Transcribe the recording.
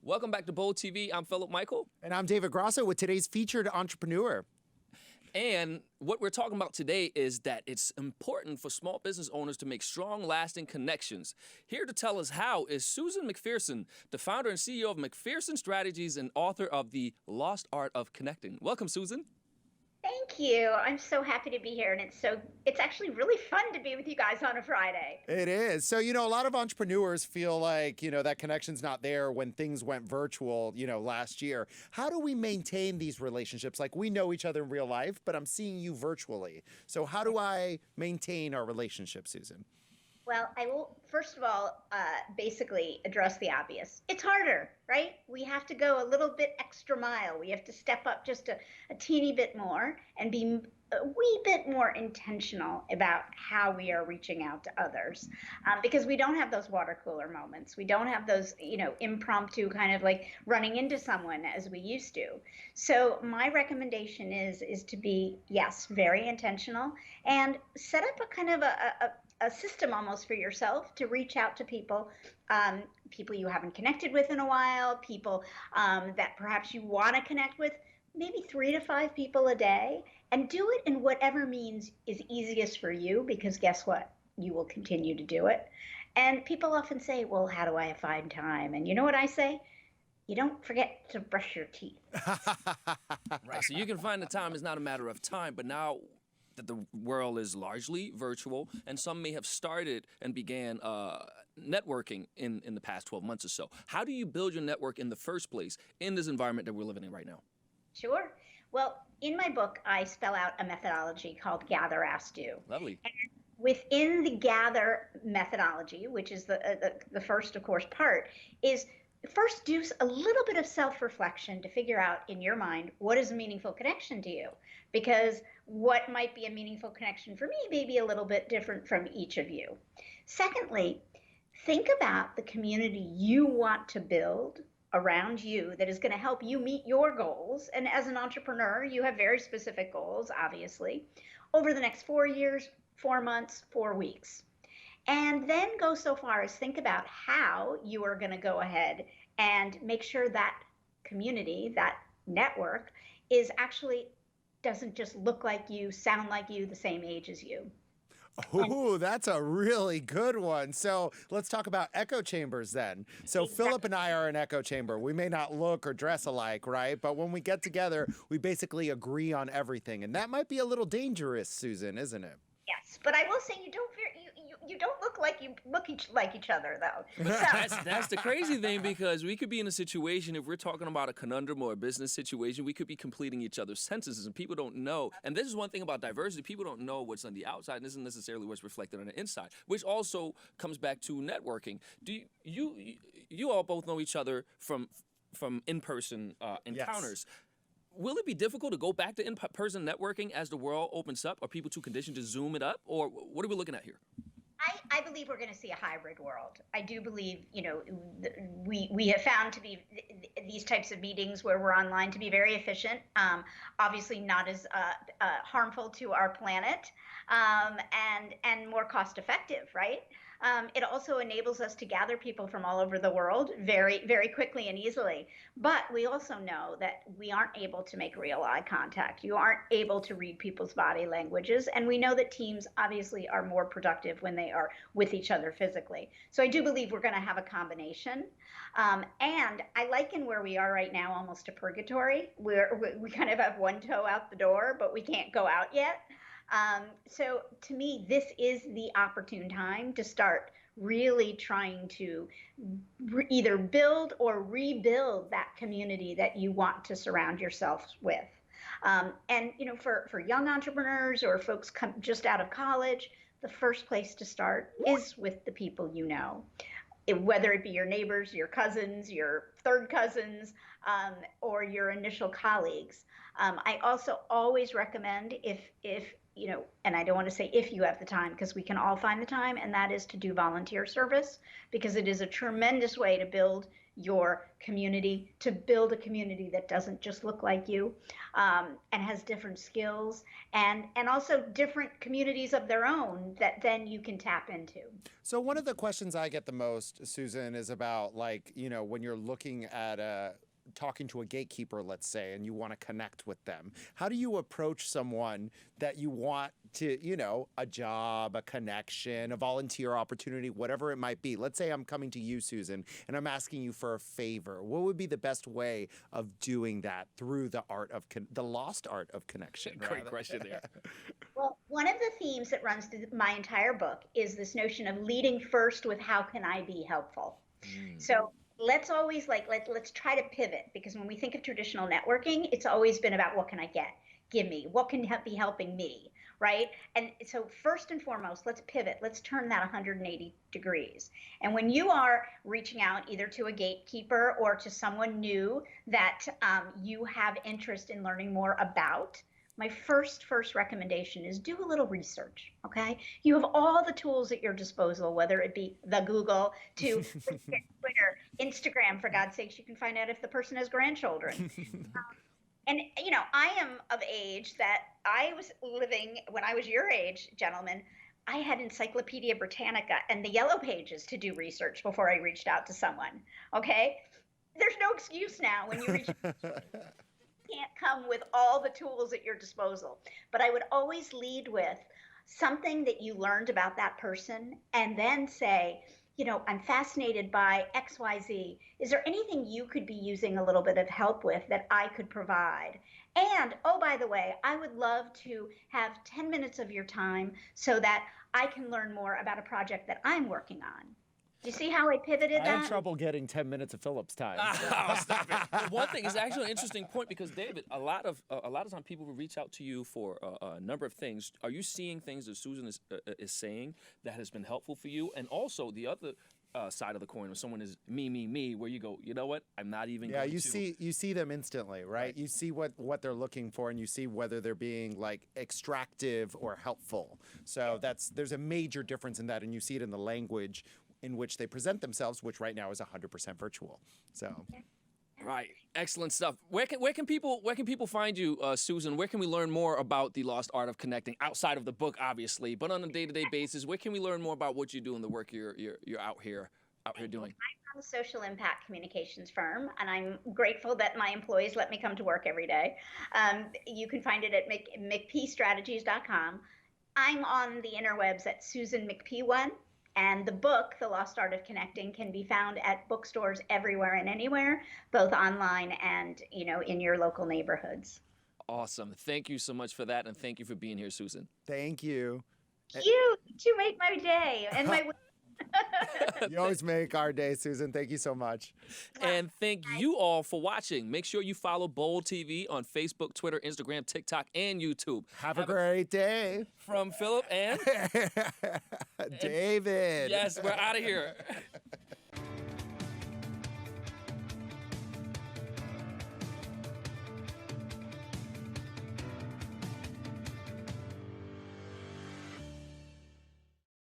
Welcome back to Bold TV. I'm Philip Michael. And I'm David Grasso with today's featured entrepreneur. And what we're talking about today is that it's important for small business owners to make strong, lasting connections. Here to tell us how is Susan McPherson, the founder and CEO of McPherson Strategies and author of The Lost Art of Connecting. Welcome, Susan. Thank you. I'm so happy to be here, and it's actually really fun to be with you guys on a Friday. It is. So, a lot of entrepreneurs feel like, that connection's not there when things went virtual, last year. How do we maintain these relationships? Like, we know each other in real life, but I'm seeing you virtually. So how do I maintain our relationship, Susan? Well, I will, first of all, basically address the obvious. It's harder, right? We have to go a little bit extra mile. We have to step up just a teeny bit more and be a wee bit more intentional about how we are reaching out to others, because we don't have those water cooler moments. We don't have those, impromptu kind of like running into someone as we used to. So my recommendation is to be, yes, very intentional and set up a kind of a system almost for yourself to reach out to people, people you haven't connected with in a while, people that perhaps you want to connect with, maybe 3 to 5 people a day, and do it in whatever means is easiest for you, because guess what? You will continue to do it. And people often say, well, how do I find time? And you know what I say? You don't forget to brush your teeth. Right. So you can find the time. It's not a matter of time, but now that the world is largely virtual, and some may have started and began networking in the past 12 months or so. How do you build your network in the first place in this environment that we're living in right now? Sure. Well, in my book, I spell out a methodology called Gather, Ask, Do. Lovely. And within the Gather methodology, which is the first, of course, part, is first do a little bit of self-reflection to figure out in your mind what is a meaningful connection to you, because what might be a meaningful connection for me may be a little bit different from each of you. Secondly, think about the community you want to build around you that is going to help you meet your goals. And as an entrepreneur, you have very specific goals, obviously, over the next 4 years, 4 months, 4 weeks. And then go so far as think about how you are going to go ahead and make sure that community, that network, is actually doesn't just look like you, sound like you, the same age as you. Oh, that's a really good one. So let's talk about echo chambers then. So Exactly. Philip and I are an echo chamber. We may not look or dress alike, right? But when we get together, we basically agree on everything. And that might be a little dangerous, Susan, isn't it? Yes, but I will say you don't look like you look like each other, though. That's the crazy thing, because we could be in a situation, if we're talking about a conundrum or a business situation, we could be completing each other's sentences, and people don't know. And this is one thing about diversity. People don't know what's on the outside and isn't necessarily what's reflected on the inside, which also comes back to networking. Do you all both know each other from in-person encounters? Yes. Will it be difficult to go back to in-person networking as the world opens up? Are people too conditioned to Zoom it up? Or what are we looking at here? I believe we're going to see a hybrid world. I do believe, we have found to be these types of meetings where we're online to be very efficient, obviously not as harmful to our planet, and more cost effective, right? It also enables us to gather people from all over the world very, very quickly and easily. But we also know that we aren't able to make real eye contact. You aren't able to read people's body languages. And we know that teams obviously are more productive when they are with each other physically. So I do believe we're going to have a combination. And I liken where we are right now almost to purgatory, where we kind of have one toe out the door, but we can't go out yet. So to me, this is the opportune time to start really trying to either build or rebuild that community that you want to surround yourself with. And for young entrepreneurs or folks just out of college, the first place to start is with the people you know. Whether it be your neighbors, your cousins, your third cousins, or your initial colleagues. I also always recommend if and I don't want to say if you have the time, because we can all find the time, and that is to do volunteer service, because it is a tremendous way to build your community, to build a community that doesn't just look like you, and has different skills and also different communities of their own that then you can tap into. So one of the questions I get the most, Susan, is about like, when you're looking at talking to a gatekeeper, let's say, and you want to connect with them. How do you approach someone that you want to, a job, a connection, a volunteer opportunity, whatever it might be? Let's say I'm coming to you, Susan, and I'm asking you for a favor. What would be the best way of doing that through the the lost art of connection? Great question there. Well, one of the themes that runs through my entire book is this notion of leading first with how can I be helpful? So let's always let's try to pivot, because when we think of traditional networking, it's always been about what can I get? Give me, what can be helping me, right? And so first and foremost, let's pivot. Let's turn that 180 degrees. And when you are reaching out either to a gatekeeper or to someone new that you have interest in learning more about, my first recommendation is do a little research, okay? You have all the tools at your disposal, whether it be the Google to Twitter, Instagram, for God's sakes, you can find out if the person has grandchildren. And, I am of age that I was living, when I was your age, gentlemen, I had Encyclopedia Britannica and the Yellow Pages to do research before I reached out to someone, okay? There's no excuse now when you reach can't come with all the tools at your disposal. But I would always lead with something that you learned about that person and then say, I'm fascinated by XYZ. Is there anything you could be using a little bit of help with that I could provide? And, oh, by the way, I would love to have 10 minutes of your time so that I can learn more about a project that I'm working on. Do you see how I pivoted that? I have trouble getting 10 minutes of Philip's time. Oh, stop it. But one thing is actually an interesting point, because David, a lot of time people will reach out to you for a number of things. Are you seeing things that Susan is saying that has been helpful for you? And also the other side of the coin, when someone is me, where you go, you know what? I'm not even. Yeah, going you see them instantly, right? You see what they're looking for, and you see whether they're being like extractive or helpful. So there's a major difference in that, and you see it in the language in which they present themselves, which right now is 100% virtual. So, right, excellent stuff. Where can people find you, Susan? Where can we learn more about the lost art of connecting outside of the book, obviously, but on a day-to-day basis? Where can we learn more about what you do and the work you're out here doing? I'm a social impact communications firm, and I'm grateful that my employees let me come to work every day. You can find it at McPherson I'm on the interwebs at Susan McPherson. And the book, The Lost Art of Connecting, can be found at bookstores everywhere and anywhere, both online and, in your local neighborhoods. Awesome. Thank you so much for that, and thank you for being here, Susan. thank you. You make my day and my You always make our day, Susan. Thank you so much. And thank you all for watching. Make sure you follow Bold TV on Facebook, Twitter, Instagram, TikTok, and YouTube. Have a great day. From Philip and David. Yes, we're out of here.